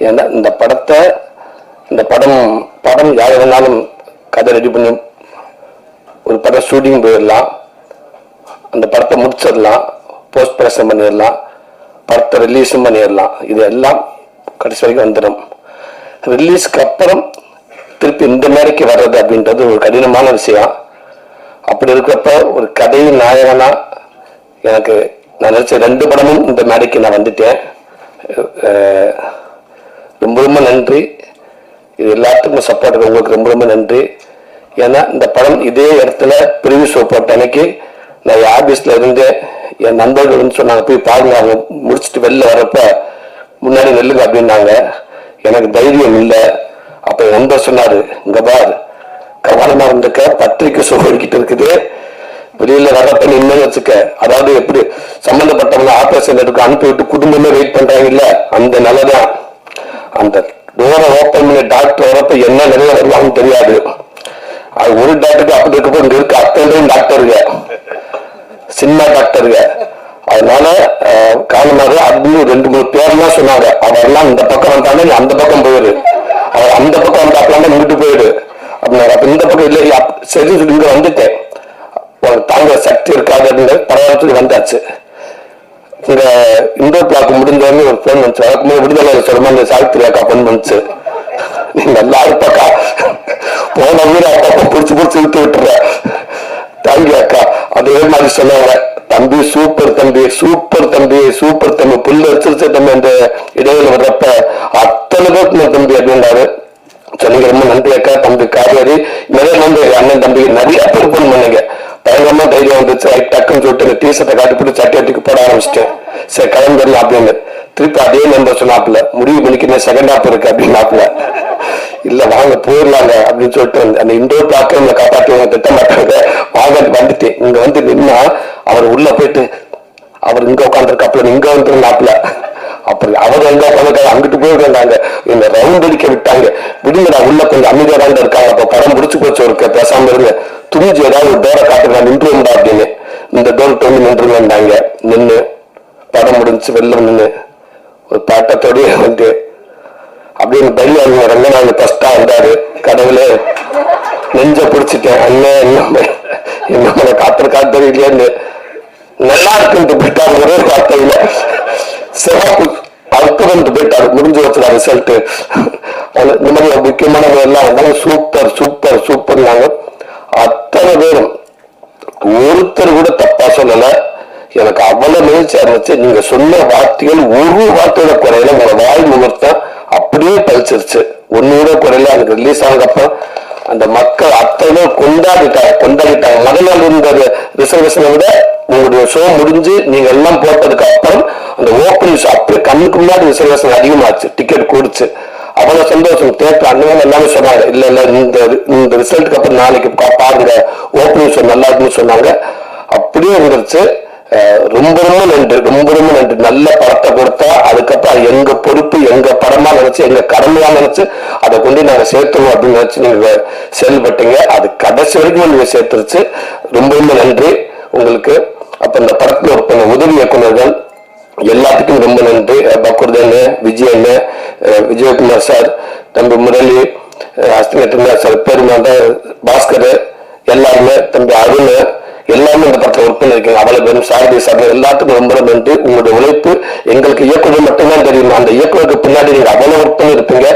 ஏன்னா இந்த படம் யார் வேணாலும் கதை ரெடி பண்ணி ஒரு படம் ஷூட்டிங் போயிடலாம், அந்த படத்தை முடிச்சிடலாம், போஸ்ட் ப்ரொடக்ஷன் பண்ணிடலாம், படத்தை ரிலீஸும் பண்ணிடலாம். இது எல்லாம் கடைசி வரைக்கும் வந்துடும். ரிலீஸ்க்கு அப்புறம் திருப்பி இந்த மேடைக்கு வர்றது அப்படின்றது ஒரு கடினமான விஷயம். அப்படி இருக்கிறப்ப ஒரு கதையின் நாயகனா எனக்கு நான் நினைச்ச 2 படமும் இந்த மேடைக்கு நான் வந்துட்டேன். ரொம்ப ரொம்ப நன்றி. இது எல்லாத்துக்கும் சப்போர்ட் உங்களுக்கு ரொம்ப ரொம்ப நன்றி. ஏன்னா இந்த படம் இதே இடத்துல ப்ரிவியூ ஷோ போட்ட அன்னைக்கு நான் ஆபீஸ்ல இருந்து என் நண்பர்கள் வந்து சொன்னாங்க, போய் பாருங்க, அவங்க முடிச்சுட்டு வெளில வரப்ப முன்னாடி நெல்லுங்க அப்படின்னாங்க. எனக்கு தைரியம் இல்லை. அப்ப என் நண்பர் சொன்னாரு, இங்க பார், கவனமா இருந்துக்க, பத்திரிக்கை ஷோ ஓடிக்கிட்டு இருக்குது, வெளியில வர்றப்ப நின்று வச்சுக்க. அதாவது எப்படி சம்பந்தப்பட்டவங்க ஆபரேஷன் எடுக்க அனுப்பிவிட்டு குடும்பமே வெயிட் பண்றாங்க இல்ல, அந்த நிலைதான். அந்த டோரை ஓப்பன் பண்ணி டாக்டர் வரப்ப என்ன நிலையில வருவாங்கன்னு தெரியாது. அது ஒரு டாக்டருக்கு அப்படி இருக்கப்போ இங்க இருக்க அத்தனை டாக்டருங்க, சின்ன டாக்டருங்க. அதனால காரணமாக அப்படின்னு 2-3 பேர்லாம் சொன்னாங்க. அவரெல்லாம் இந்த பக்கம் வந்தானே அந்த பக்கம் போயிடு, அவர் அந்த பக்கம் வந்தாப்பெல்லாம் இங்கிட்டு போயிடு அப்படின்னாரு. அப்ப இந்த பக்கம் இல்லை, சரி இங்க வந்துட்டேன், தாங்க சக்தி இருக்காது பரவாயில்ல வந்தாச்சு. இங்க இண்டோர் பிளாக் முடிஞ்சவங்க ஒரு போன் வந்துச்சு. அதுக்கு விடுதலை சொல்லுமா இந்த சாவித்திரி அக்கா போன் வந்துச்சு, நீங்க நல்லா இருப்பாக்கா, போன வீடு அக்கா பிடிச்சு இழுத்து விட்டுற, தேங்க்யூ அக்கா. அதே மாதிரி சொன்னாங்க, தம்பி சூப்பர் தம்பி, சூப்பர் தம்பி, சூப்பர் தம்பி, புல்லு வச்சிருச்சு தம்பி. அந்த இடையில வர்றப்ப அத்தனை பேருக்கு தம்பி அப்படின்னாரு. சொன்னீங்க, ரொம்ப நன்றி அக்கா. தம்பி காவேரி நிறைய நன்றி, அண்ணன் தம்பி நிறைய பேர் போன் பண்ணீங்க. பயங்கரமா தைரியம் வந்துச்சு. டக்குன்னு சொல்லிட்டு டீஷர்ட்டை காட்டிப்பட்டு சட்டியாட்டிக்கு போட ஆரம்பிச்சிட்டேன். சரி கிளம்பிடலாம் அப்படின்னு. திருப்பி அதே நம்பர் சொன்னாப்புல, முடிவு பண்ணிக்க செகண்ட் ஹாப் இருக்கு அப்படின்னாப்புல. இல்ல வாங்க போயிடலாங்க அப்படின்னு சொல்லிட்டு அந்த இண்டோர் பிளாக்க நம்மளை காப்பாற்றி திட்ட மாட்டாங்க. வாங்க வந்துட்டு இங்க வந்து நின்னா அவர் உள்ள போயிட்டு அவர் இங்க உட்காந்துருக்காப்புல, இங்க வந்துருந்தாப்புல. அப்படி அவர் எங்க உட்காந்துருக்காங்க, அங்கிட்டு போயிருந்தாங்க. இந்த ரவுண்ட் அடிக்க விட்டாங்க. விடுங்கடா, உள்ள கொஞ்சம் அமைதியா தான் இருக்காங்க. அப்ப படம் முடிச்சு போச்சு, ஒரு பேசாம இருங்க, துணிஞ்சு ஏதாவது ஒரு டோரை காட்டுறா நின்றுண்டா அப்படின்னு. இந்த டோர் வந்து நின்றுந்தாங்க. நின்று படம் முடிஞ்சு வெளில நின்று ஒரு பாட்டத்தோடய வந்து அப்படின்னு பையாங்க ரங்கநாத ஃபர்ஸ்டா வந்தாரு. கடவுளே நெஞ்ச பிடிச்சிட்டேன், அண்ணன் என்ன காத்திருக்காரு இல்லையான்னு. நல்லா இருக்குன்ட்டு போயிட்டாரு, ஒரே வார்த்தையில சிறப்பு அற்புதம்ட்டு போயிட்டாரு. முடிஞ்சு வச்சுடா ரிசல்ட். இந்த மாதிரி முக்கியமானவங்க எல்லாம் வந்தாலும் சூப்பர் சூப்பர் சூப்பர்னாங்க. அத்தனை பேரும் ஒருத்தர் கூட தப்பா சொல்லல. எனக்கு அவ்வளவு மகிழ்ச்சியா இருந்துச்சு. நீங்க சொன்ன வார்த்தைகள் ஒரு வார்த்தையோட குறையில உங்க வாய் முகூர்த்தம் அப்படியே பழிச்சிருச்சு. ஒன்னோட குறையில எனக்கு ரிலீஸ் ஆனதுக்கப்புறம் அந்த மக்கள் அத்தனை கொண்டாடிட்டாங்க. முதல் நாள் இருந்த ரிசர்வேஷனை விட உங்களுடைய ஷோ முடிஞ்சு நீங்க எல்லாம் போட்டதுக்கு அப்புறம் அந்த ஓப்பனிங் ஷோ அப்படியே கண்ணுக்கு முன்னாடி ரிசர்வேஷன் அதிகமாச்சு, டிக்கெட் கூடுச்சு. அவ்வளவு சந்தோஷம். தேட்டர் அண்ணன் எல்லாமே சொன்னாங்க, இல்ல இல்ல இந்த ரிசல்ட்டுக்கு அப்புறம் நாளைக்கு பாருங்க ஓப்பனிங் ஷோ நல்லா இருக்குன்னு சொன்னாங்க. அப்படியே வந்துருச்சு. ரொம்ப ரொம்ப நன்றி, ரொம்ப ரொம்ப நன்றி. நல்ல படத்தை கொடுத்தா அதுக்கப்புறம் எங்க பொறுப்பு, எங்க படமா நினைச்சு, எங்க கடமையா நினைச்சு அதை கொண்டு நாங்க சேர்த்துவோம் அப்படின்னு நினைச்சு நீங்க செயல்பட்டீங்க. அது கடைசி வரைக்கும் நீங்க சேர்த்துருச்சு. ரொம்ப ரொம்ப நன்றி உங்களுக்கு. அப்ப இந்த படத்துல ஒரு உதவி இயக்குநர்கள் எல்லாத்துக்கும் ரொம்ப நன்றி. பக்குர்தன், விஜயன், விஜயகுமார் சார், தம்பி முரளி, அஸ்தினேட்டர் சார், பெருமாண்ட பாஸ்கர், எல்லாருமே, தம்பி அருண், எல்லாமே இந்த படத்துல ஒர்க் பண்ணிருக்கீங்க. அவ்வளவு பேரும் சாரதி சார் எல்லாத்துக்கும் ரொம்ப நன்றி. உங்களுடைய உழைப்பு எங்களுக்கு இயக்குனர் மட்டும்தான் தெரியும். அந்த இயக்குனருக்கு பின்னாடி நீங்க அவ்வளவு ஒர்க் பண்ணிருப்பீங்க.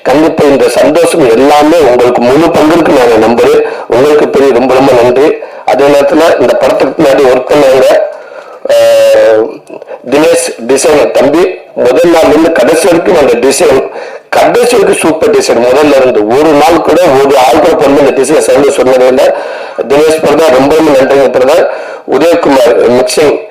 கண்டிப்பா இந்த சந்தோஷம் எல்லாமே உங்களுக்கு முழு பங்கிற்கு நாங்க நம்புறேன். உங்களுக்கு பெரிய ரொம்ப ரொம்ப நன்றி. அதே நேரத்துல இந்த படத்துக்கு பின்னாடி ஒர்க் பண்ணவங்க தினேஷ் டிசைனர் தம்பி, முதல் நாள் இருந்து கடைசி வரைக்கும் அந்த டிசைன் கடைசி வரைக்கும் சூப்பர் டிசைன். முதல்ல இருந்து ஒரு நாள் கூட ஒரு ஆள் கூட பொண்ணு இந்த டிசைன் சேர்ந்து சொன்னதே இல்லை. தினேஷ் பிரதர் ரொம்ப ரொம்ப நன்றிங்க பிரதர். உதயகுமார் மிக்சிங்